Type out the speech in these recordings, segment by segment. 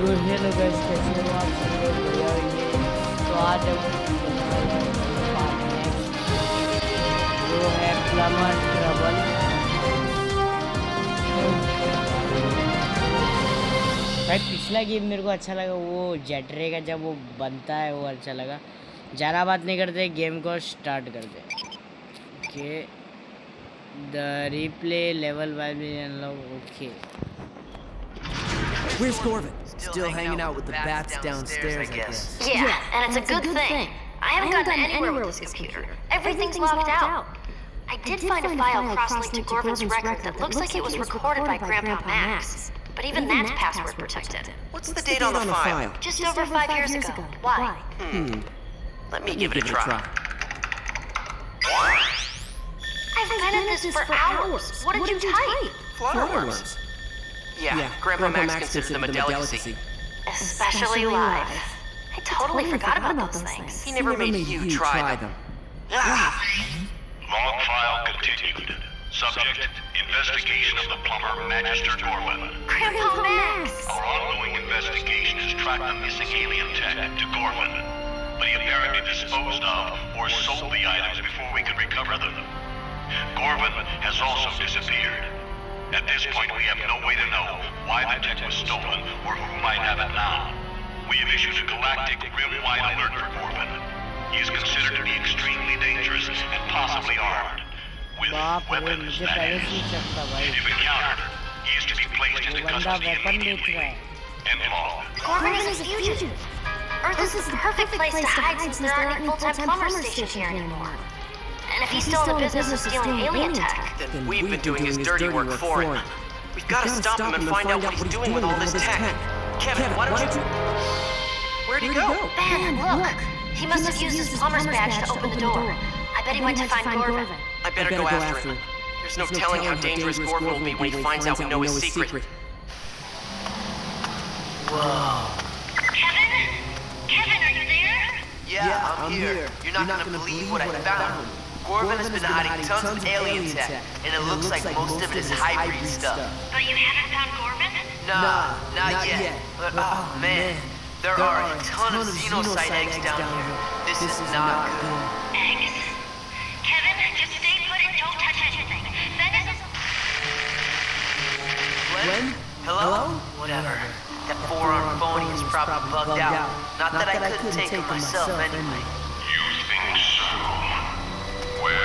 तो hello guys, कैसे हो आप सब लोग? बढ़िया होंगे। तो आज हम पार्ट नेक्स्ट जो है प्लमर ट्रबल। भाई पिछला गेम मेरे को अच्छा लगा, वो जेटरे का जब वो बनता है वो अच्छा लगा। ज़्यादा बात नहीं करते, गेम को स्टार्ट करते। Okay, the replay level wise unlock. Okay, Where's Gorvin? Still hanging out with the bats downstairs, I guess. Yeah, and it's a good thing. I haven't gotten anywhere with this computer. Everything's locked out. I did find a file cross-linked to Gorvin's record that looks like it was recorded by Grandpa Max. But even that's password protected. What's the date on the file? Just over 5 years ago. Why? Let me give it a try. I've been at this for hours. What did you type? Flowers. Yeah, Grandpa Max considers them a delicacy. Especially live. I totally forgot about those things. He never made you try them. Log file continued. Subject, investigation of the plumber Magister Gorvin. Grandpa Max! Our ongoing investigation has tracked the missing alien tech to Gorvin, but he apparently disposed of or sold the items before we could recover them. Gorvin has also disappeared. At this point, we have no way to know why the tech was stolen or who might have it now. We have issued a galactic rim-wide alert for Gorvin. He is considered to be extremely dangerous and possibly armed, with weapons that is. If encountered, he is to be placed into custody immediately. End log. Gorvin is a fugitive. Earth is the perfect place to hide since there aren't any full-time plumber stations here anymore. And if he's still in the business of stealing alien tech, Then we've been doing his dirty work for him. We've got to stop him and find out what he's doing with all this tech. Kevin, why don't you... Where'd he go? Ben, look! He must have used his plumber's badge to open the door. I bet he went to find Gorvin. I better go after him. There's no telling how dangerous Gorvin will be when he finds out we know his secret. Whoa. Kevin? Kevin, are you there? Yeah, I'm here. You're not gonna believe what I found. Gorvin has been hiding tons of alien tech, and it looks like most of it is hybrid stuff. But you haven't found Gorvin? Nah, not yet. But oh man, there are a ton of xenocyte eggs down here. This is not good. Eggs? Kevin, just stay put and don't touch anything. Ben is... Glenn? Hello? Whatever. That four-armed phony is probably bugged out. Not that I couldn't take him myself anyway. You think so? Well,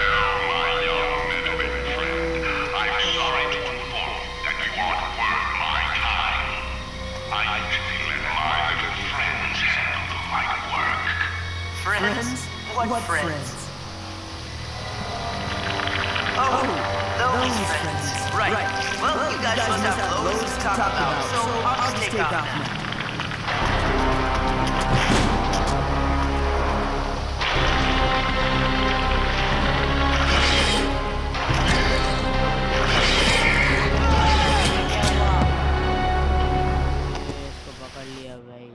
my young Metroid friend, I'm sorry to inform that you aren't worth my time. I simply let my little friends handle the light work. Friends? What friends? Oh, those friends. Right. Well, you guys must have loads to talk about, so I'll just take off now. इसको पकड़ लिया भाई।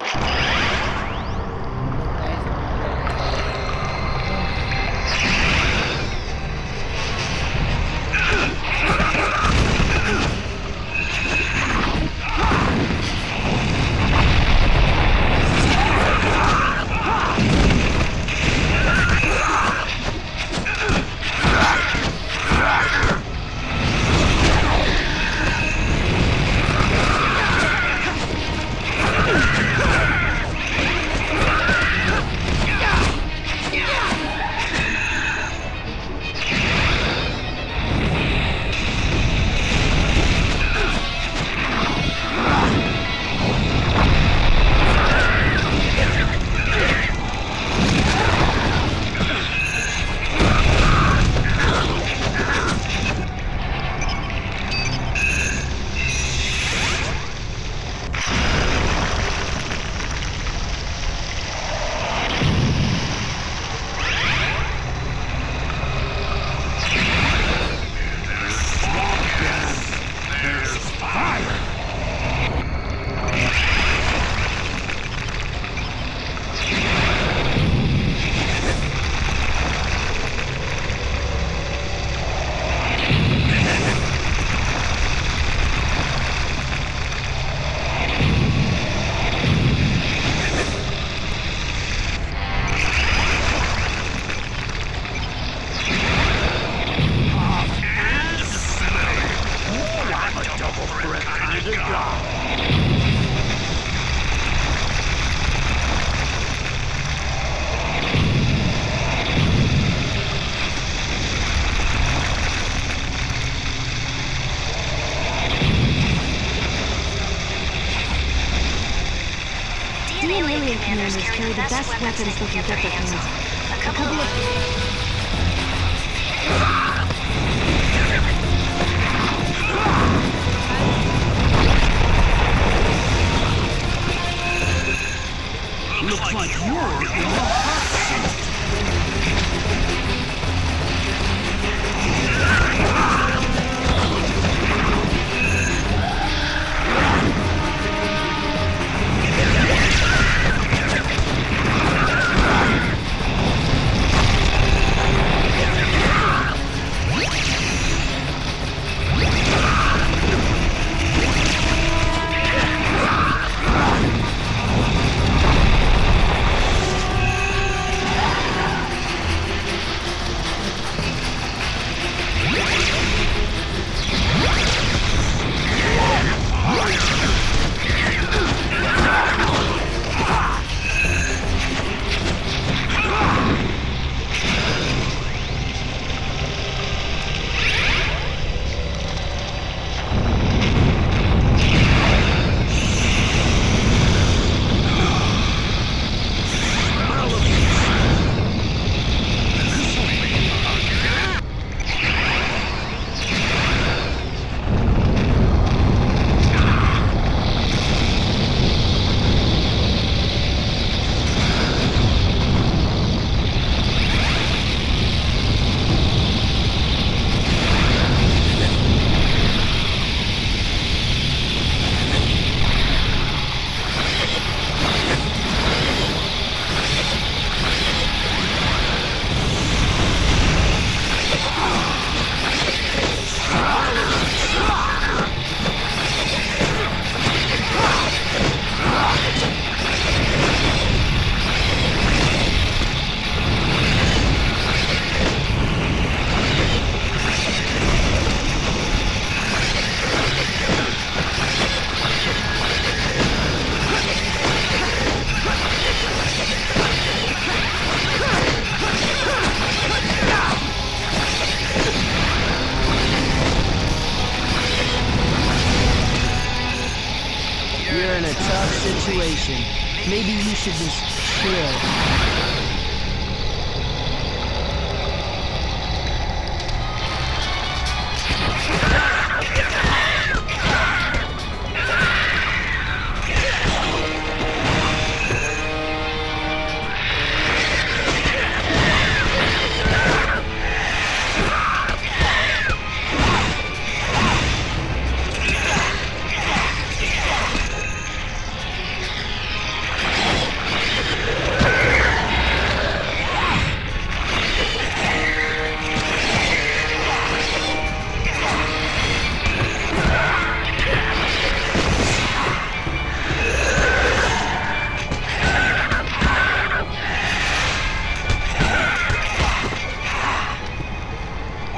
threat kind of guy. Alien commanders carry the best weapons they can get their hands on. A couple of... Looks like you're in the hot seat. You're in a tough situation. Maybe you should just chill.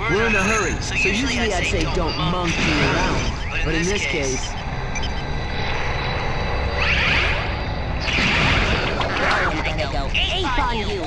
We're in a hurry, so usually I'd say don't monkey around. But in this case... I'm gonna go ape on you!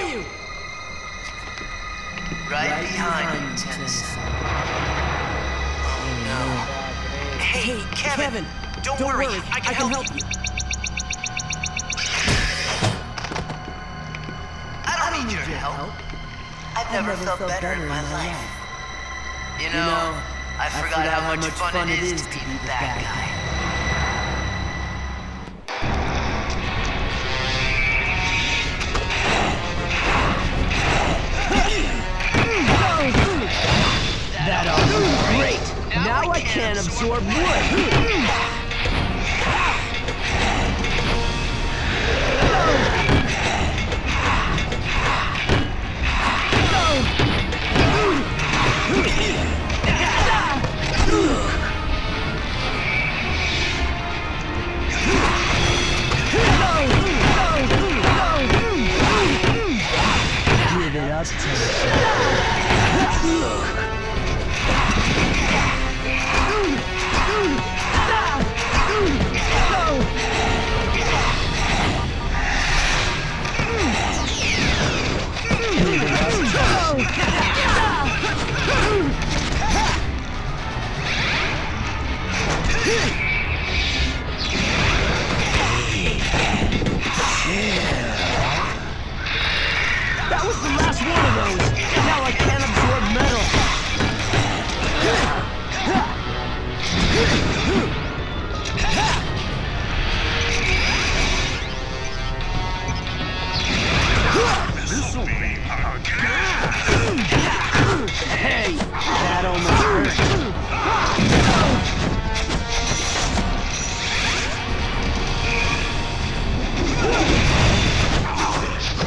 you? Right behind you, tensan. Oh no. Hey, Kevin! Don't worry, I can help you. I don't need your help. I've never felt better in my life. You know, I forgot how much fun it is to be the bad guy. That was great! Now I can't absorb wood! Give it up, That was the last one of those. Now I can't absorb metal. Hey, that almost hurt.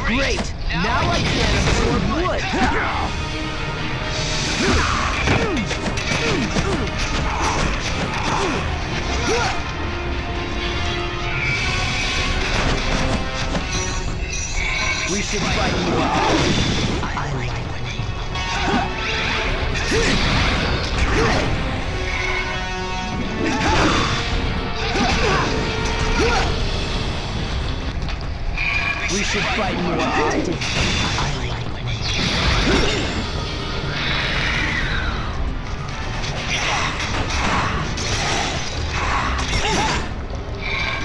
Great! Now I can't absorb wood! We should fight more. I like We should fight more often.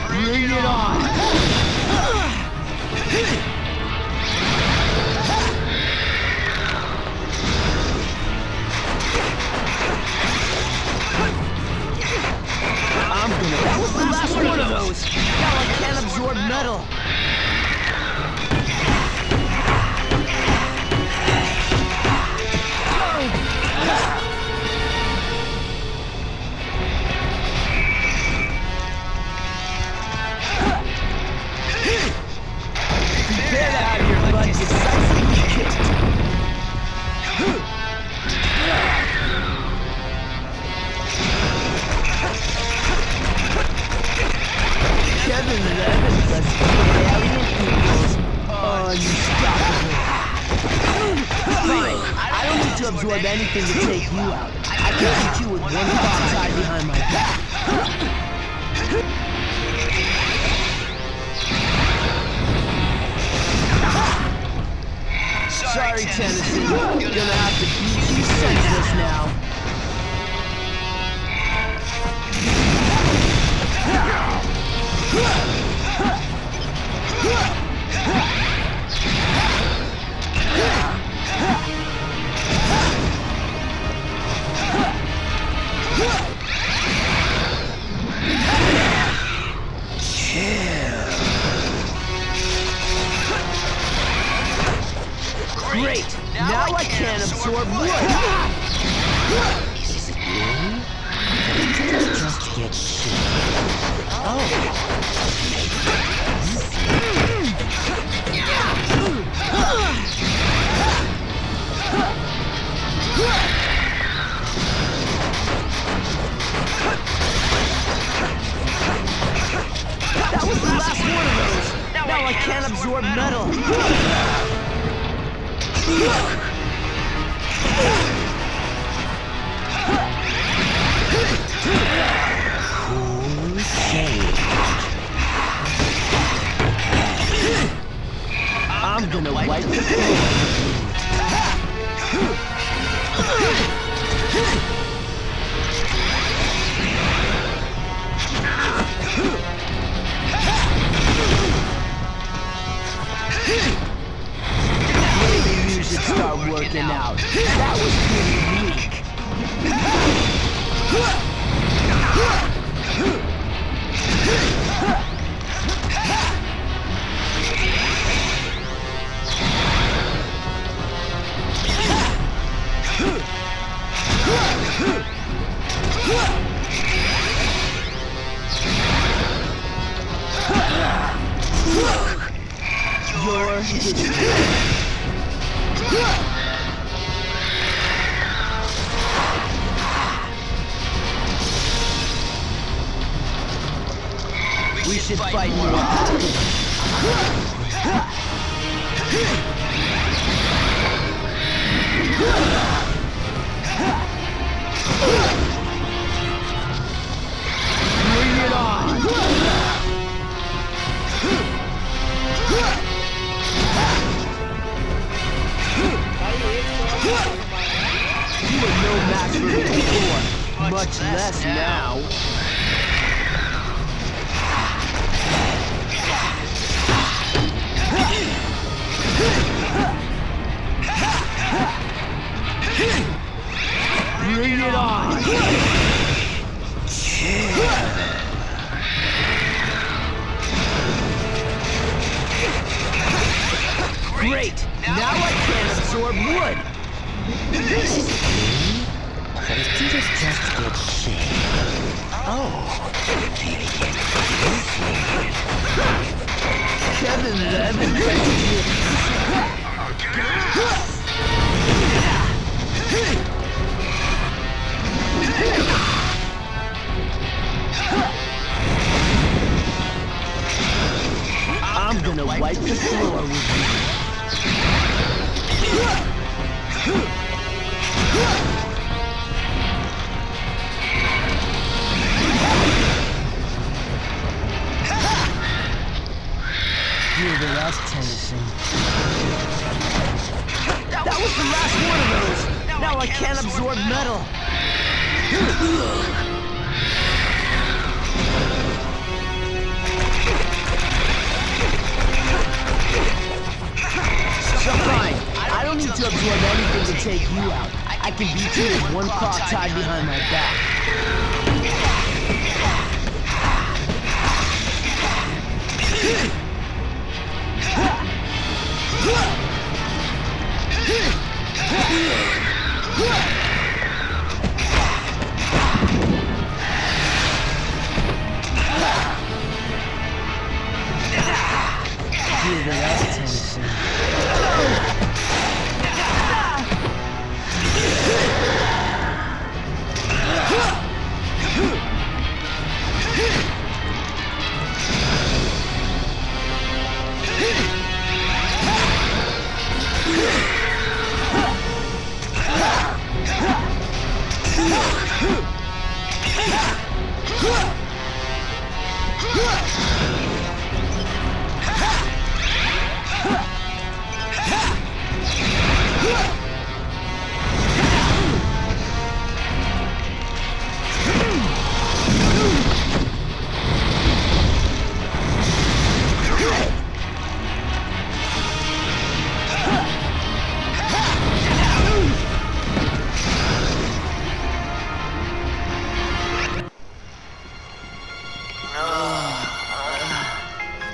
Bring it on! I'm gonna... That was the last one of those! Now I can't absorb metal! Get out of here, bud! Decisively kicked! Kevin Levin's the alien equals unstoppable. Fine, I don't need to absorb anything to take you out. I can beat you with one thought tied behind my back. Sorry, Tennessee. Gonna have to beat you senseless now. Great! Now I can't absorb wood! Is it really? Just get shit. Oh. That was the last one of those! Now I can't absorb metal! I'm gonna wipe Maybe you should start working out. That was pretty weak. Your we should fight more. Bring it on! You were no match for me before, much less now. Bring it on! Great! Now I can absorb wood! But if you just get shit. Oh, maybe get Kevin Levin, I'm gonna wipe the floor with You're the last tensan. That was the last one of those! Now I can't absorb metal! So fine, I don't need to absorb anything to take you out. I can beat you with one paw tied behind my back. You're the last tensan.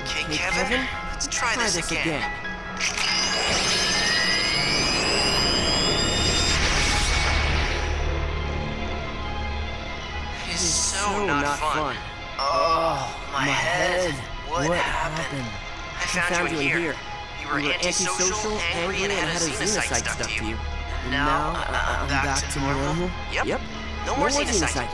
Okay, Kevin, let's try this again. This is so not fun. Oh, my head. What happened? I found you in here. You were antisocial, angry, and had a xenocyte stuff to you. And now, I'm back to normal? Yep. No more xenocyte.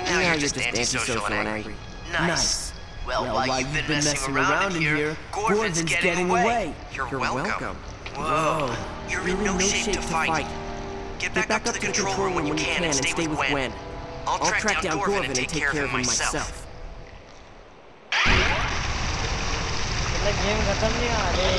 Now you're just antisocial and angry. Nice. Well, while you've been messing around in here, Gorvin's getting away. You're welcome. Whoa. You're in no shape to fight. Get back up to the control room when you can and stay with Gwen. I'll track down Gorvin and take care of him myself. मतलब game खत्म नहीं आ रहे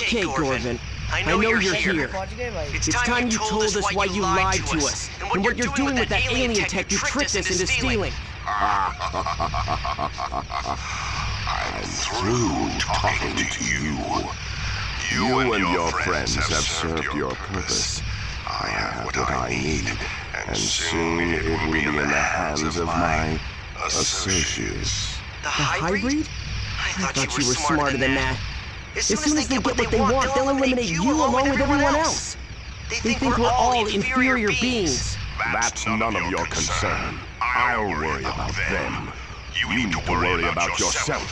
Okay, Gorvin. I know you're here. पहुंच गए भाई. It's time you told us why you lied to us, and what you're doing with that alien tech you tricked us into stealing. I'm through talking to you. You and your friends have served your purpose. I have what I need, and soon it will be in the hands of my associates. The hybrid? I thought you were smarter than that. As soon as they get what they want, they'll eliminate you along with everyone else. They think we're all inferior beings. That's none of your concern. I'll worry about them. You need to worry about yourself.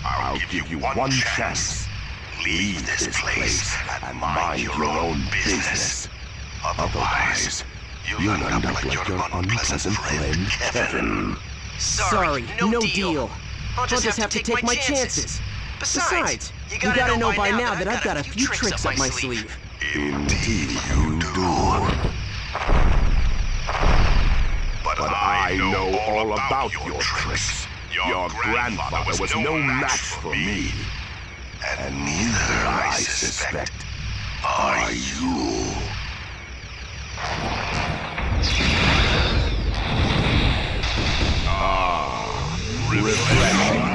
I'll give you one chance. Leave this place and mind your own business. Otherwise, you'll end up like your unpleasant friend, Kevin. Sorry, no deal. I'll just have to take my chances. Besides, you gotta know by now that I've got a few tricks up my sleeve. Indeed you do. But I know all about your tricks. Your grandfather was no match for me. And neither, I suspect, are you. Refreshing.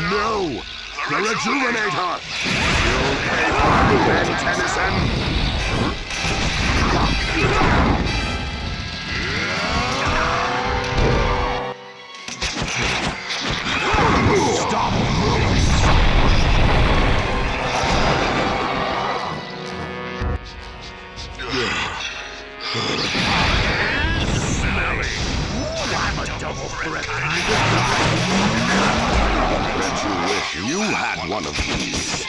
No! The Rejuvenator! You'll pay for that, Ben Tennyson! Stop! Smelly! I'm a double threat. Bet you wish you had one of these.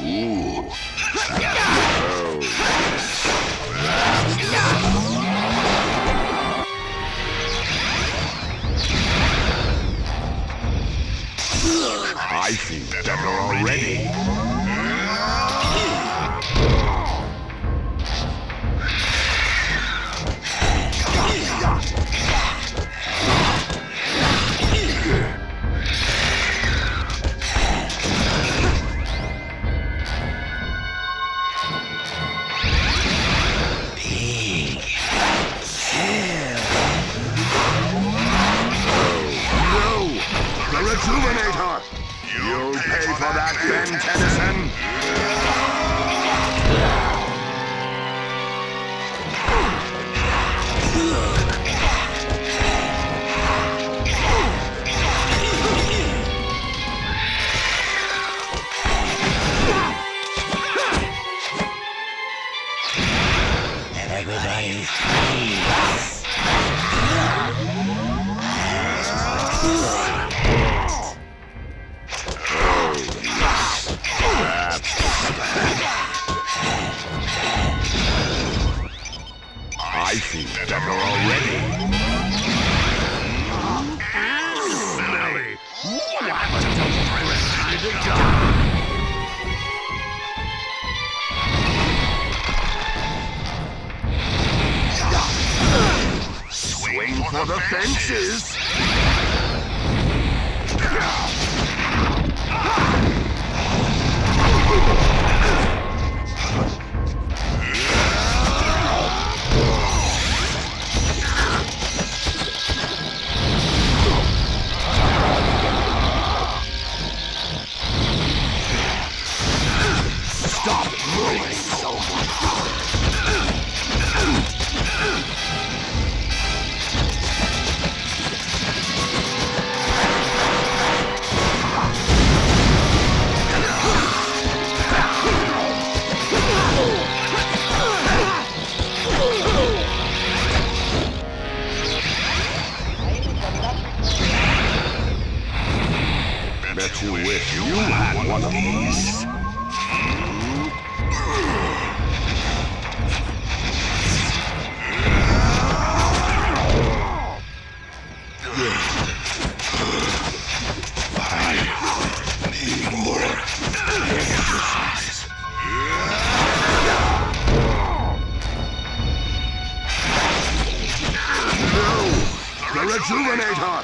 Ooh. I feel better already. Rejuvenator! You'll pay for that, Ben Tennyson! Everybody freeze. I feel better already. Smelly! I'm a double threat kind of guy. Swing for the fences! Stop moving so much! bet you wish you had one of these. I need more exercise. The Rejuvenator!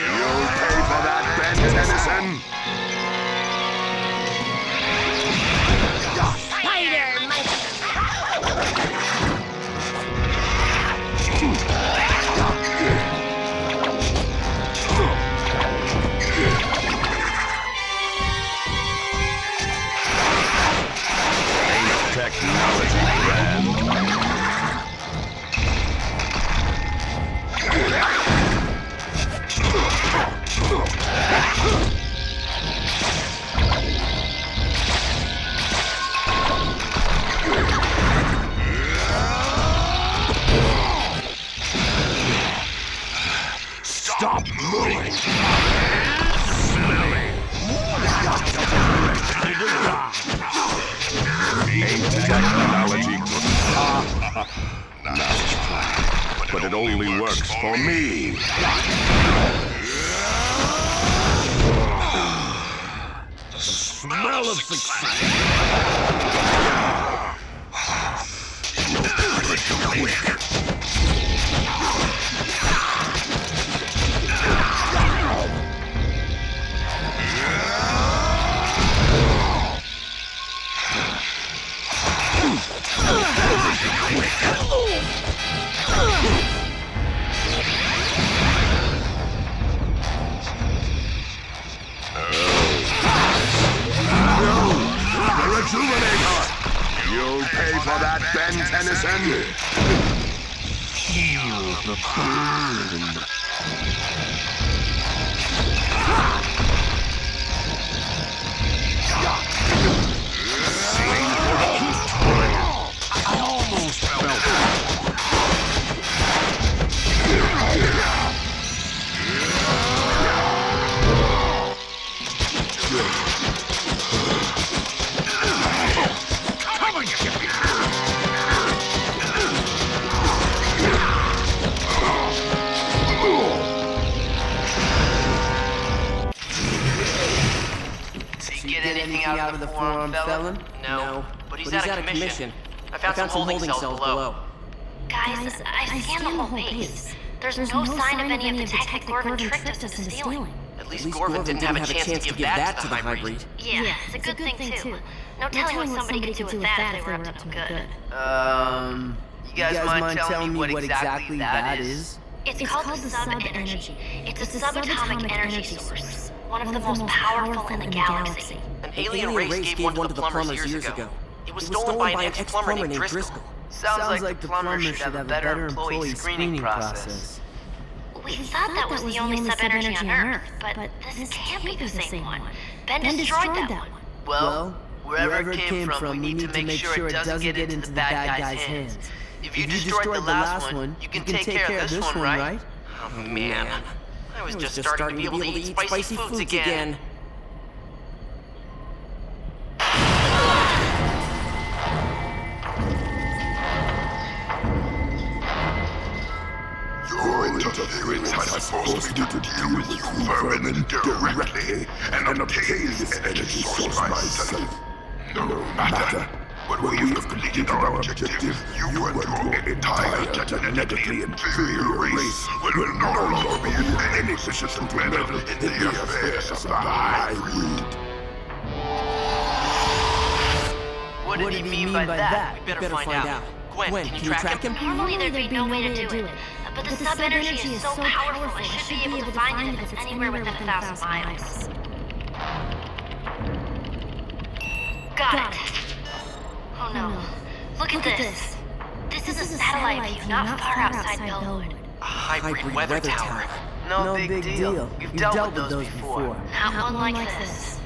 You'll pay for that, Ben Tennyson! Ain't technology grand? Stop moving! Ain't technology good? Nice try, but it only works for me. The smell of success. Pretty quick. The Rejuvenator! You'll pay for that, Ben Tennyson! Feel the burn! I almost felt it. Come and get me! Did you get anything out of the forearm, felon? No, but he's out of commission. I found some holding cells below. Guys, I scanned the whole base. There's no sign of any of the tech that Gorvin tricked us into stealing. At least Gorvin didn't have a chance to give that to the hybrid. Yeah, it's a good thing too. No telling what somebody could do with that if they were up to no good. You guys mind telling me what exactly that is? It's called the sub-energy. It's a subatomic energy source. One of the most powerful in the galaxy. An alien race gave one to the plumbers years ago. It was stolen by an ex-plumber named Driscoll. Sounds like the plumber should have a better employee screening process. We thought that was the only sub-energy on Earth, but this can't be the same one. Ben destroyed that one. Well, wherever it came from, we need to make sure it doesn't get into the bad guy's hands. If you destroyed the last one, you can take care of this one, right? Oh man, I was just starting to be able to eat spicy foods again. Your interference has forced me to deal with you vermin directly and obtain this energy source myself. No matter. When we have completed our objective, you and your entire genetically inferior race will no longer be in any position to meddle in the affairs of the hybrid. What did he mean by that? We better find out. Gwen, can you track him? Normally there'd be no way to do it, but the sub-energy is so powerful I should be able to find it if it's anywhere within 1,000 miles. Got it. Oh no. Look at this. This is a satellite view not far outside Bellwood. A hybrid weather tower. No big deal. You've dealt with those before. Not one like this.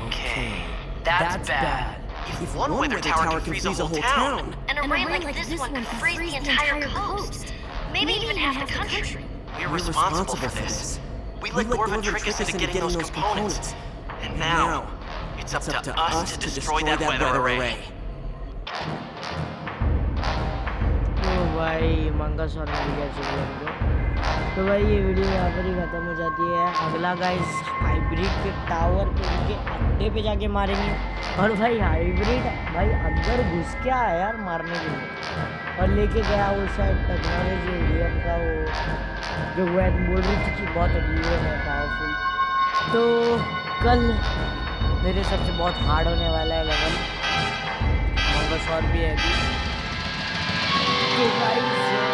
Okay. That's bad. If one weather tower can freeze a whole town. An array like this one could freeze the entire coast. Maybe even half the country. We're responsible for this. We let Gorvin trick us into getting those components. And now, it's up to us to destroy that weather array. ओ भाई मंगलवार मिल गया चलो हमको। तो भाई ये video यहाँ पर ही ख़त्म हो जाती है। अगला गाइस हाइब्रिड के टावर पे उनके अड्डे पे जाके मारेंगे। और भाई हाइब्रिड भाई अंदर घुस के आया यार मारने के लिए और लेके गया वो शायद टेक्नोलॉजी एलियन का वो जो वैन बोल रही थी कि बहुत एलियन है पावरफुल। तो कल मेरे हिसाब से बहुत हार्ड होने वाला है लेवल। मंगलवार भी है अभी। तो गाइस